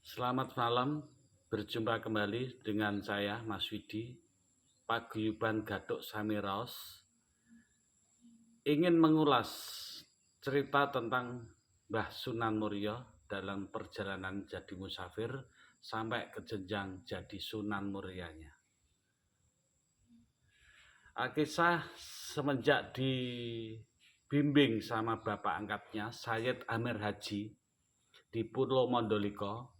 Selamat malam, berjumpa kembali dengan saya Mas Widi, Paguyuban Gatuk Samiraos. Ingin mengulas cerita tentang Mbah Sunan Muria dalam perjalanan jadi musafir sampai ke jenjang jadi Sunan Murianya. Kisah semenjak dibimbing sama bapak angkatnya, Sayyid Amir Haji di Pulau Mondoliko.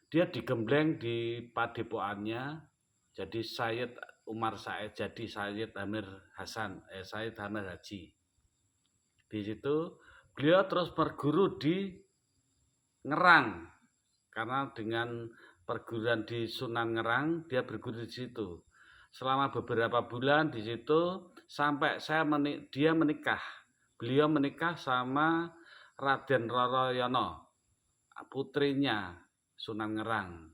Dia digembleng di padepokannya jadi Sayyid Umar Said, jadi Sayyid Amir Sayyid Amir Haji. Di situ beliau terus berguru di Ngerang, karena dengan perguruan di Sunan Ngerang dia berguru di situ selama beberapa bulan di situ sampai dia menikah. Beliau menikah sama Raden Roroyono, putrinya Sunan Ngerang.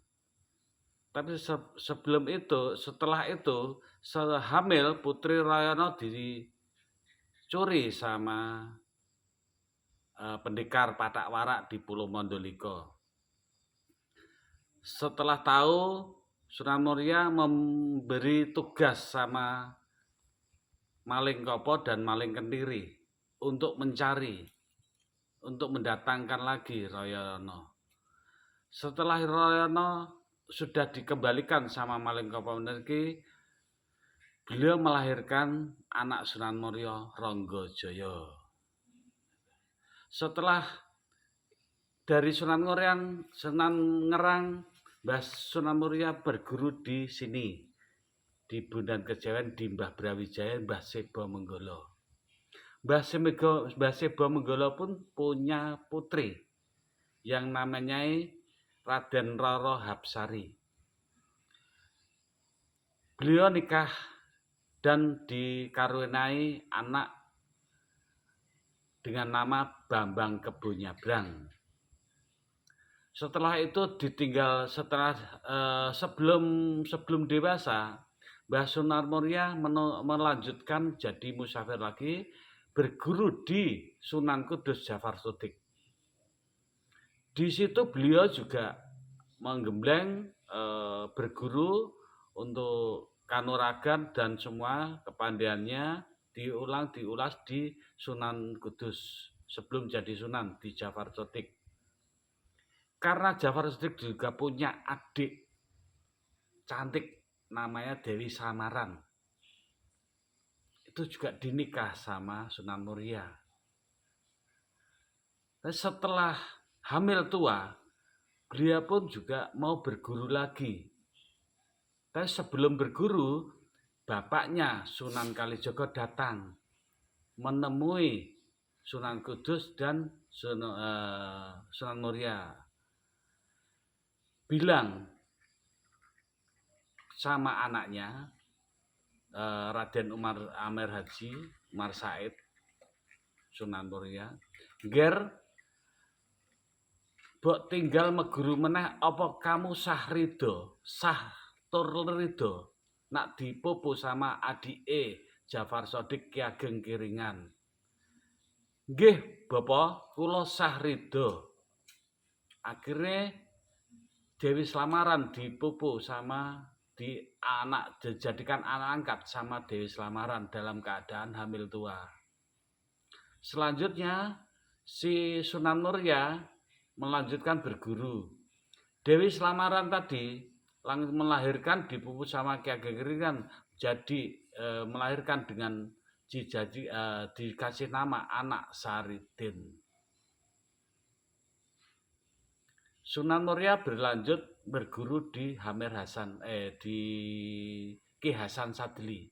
Tapi sebelum itu, setelah itu, sehamil Putri Rayono dicuri sama pendekar Patak Warak di Pulau Mondoliko. Setelah tahu, Sunan Muria memberi tugas sama Maling Kopo dan Maling Kentiri untuk mencari, untuk mendatangkan lagi Rayono. Setelah Rayono sudah dikembalikan sama Maling Kopo Kentiri, beliau melahirkan anak Sunan Muria, Ronggojoyo. Setelah dari Sunan Ngerang, Mbah Sunan Muria berguru di sini, di Bundaran Kejawen, di Mbah Brawijaya, Mbah Sebo Menggolo. Mbah Sebo Menggolo pun punya putri yang namanya Raden Roro Hapsari. Beliau nikah dan dikaruniai anak dengan nama Bambang Kebo Nyabrang. Setelah itu sebelum dewasa, Mbah Sunan Muria melanjutkan jadi musafir lagi, berguru di Sunan Kudus Jafar Sodik. Di situ beliau juga menggembleng berguru untuk kanuragan dan semua kepandaiannya diulas di Sunan Kudus sebelum jadi Sunan di Jafar Sodik. Karena Jafar Sodik juga punya adik cantik namanya Dewi Samaran. Itu juga dinikah sama Sunan Muria. Dan setelah hamil tua, beliau pun juga mau berguru lagi. Tapi sebelum berguru, bapaknya Sunan Kalijogo datang menemui Sunan Kudus dan Sunan Muria. Bilang sama anaknya Raden Amir Haji, Umar Said, Sunan Muria, "Ger, bok tinggal meguru meneh apa kamu sah tur rido nak dipupu sama adike Jafar Sodik Ki Ageng Kiringan." "Nggih, Bapak, kula sah rido." Akhirnya Dewi Slamaran dipupu sama dijadikan anak angkat sama Dewi Slamaran dalam keadaan hamil tua. Selanjutnya si Sunan Muria melanjutkan berguru. Dewi Slamaran tadi langsung melahirkan dipupu sama Ki Ageng Kiringan, jadi melahirkan dengan dikasih nama anak Saridin. Sunan Muria berlanjut berguru di di Ki Hasan Sadili.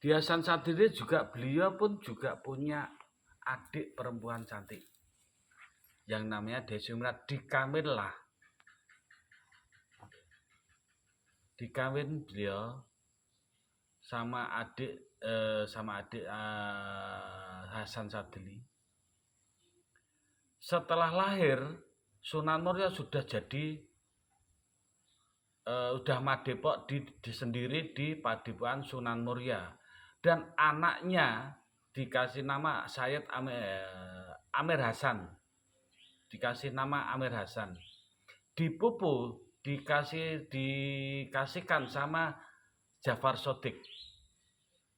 Di Hasan Sadili juga beliau pun juga punya adik perempuan cantik yang namanya Desi Umrat. Dikawin beliau sama adik Hasan Sadili. Setelah lahir, Sunan Muria sudah jadi udah madepok sendiri di padepokan Sunan Muria, dan anaknya dikasih nama Sayyid Amir Hasan. dikasih nama Amir Hasan. Dipupu dikasihkan sama Jafar Shodiq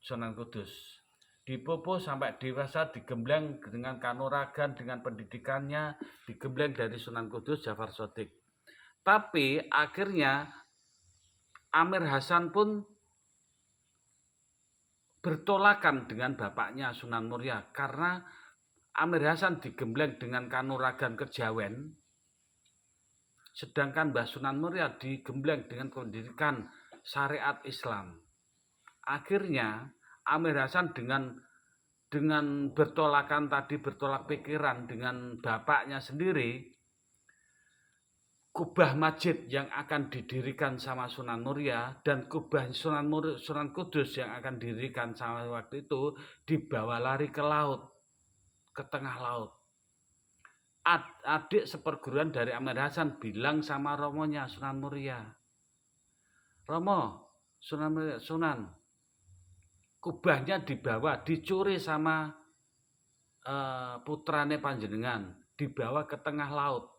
Sunan Kudus. Dipupu sampai dewasa, digembleng dengan kanuragan, dengan pendidikannya, digembleng dari Sunan Kudus Jafar Shodiq. Tapi akhirnya Amir Hasan pun bertolakan dengan bapaknya Sunan Muria karena Amir Hasan digembleng dengan kanuragan kejawen, sedangkan Mbah Sunan Muria digembleng dengan pendidikan syariat Islam. Akhirnya Amir Hasan dengan bertolak pikiran dengan bapaknya sendiri, kubah masjid yang akan didirikan sama Sunan Muria dan kubah Sunan Kudus yang akan didirikan sama waktu itu dibawa lari ke laut, ke tengah laut. Adik seperguruan dari Amir Hasan bilang sama romonya Sunan Muria, Romo, Sunan, kubahnya dibawa, dicuri sama putrane panjenengan, dibawa ke tengah laut.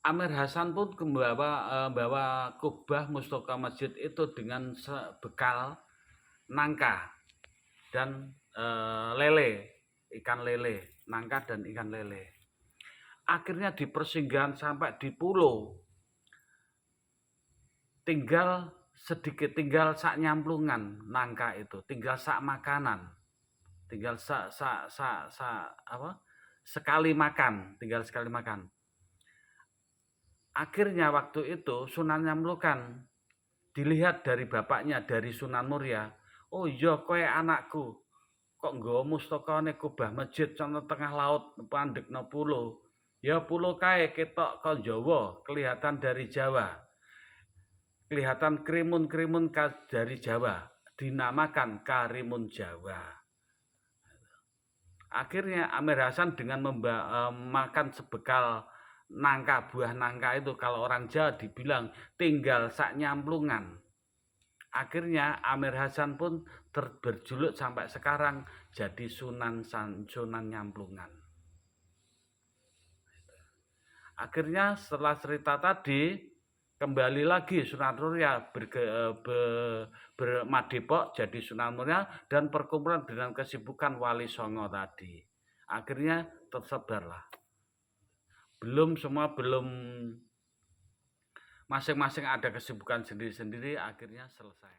Amir Hasan pun bawa kubah Mustaka Masjid itu dengan bekal nangka dan lele, ikan lele, nangka dan ikan lele. Akhirnya di persinggahan sampai di pulau, tinggal sak nyamplungan nangka itu, tinggal sak makanan, tinggal sekali makan, tinggal sekali makan. Akhirnya waktu itu Sunan Nyamlukan dilihat dari bapaknya, dari Sunan Muria, oh iya kowe anakku, kok nggawa mustakane kubah masjid ana tengah laut pandekna pulo. Ya pulo kae ketok kon Jawa, kelihatan dari Jawa. Kelihatan krimun-krimun dari Jawa, dinamakan Karimun Jawa. Akhirnya Amir Hasan dengan makan sebekal nangka, buah nangka itu, kalau orang Jawa dibilang tinggal sak nyamplungan. Akhirnya Amir Hasan pun berjuluk sampai sekarang jadi Sunan Nyamplungan. Akhirnya setelah cerita tadi, kembali lagi Sunan Muria bermadepok jadi Sunan Muria dan perkumpulan dengan kesibukan Wali Songo tadi. Akhirnya tersebarlah. Belum masing-masing ada kesibukan sendiri-sendiri, akhirnya selesai.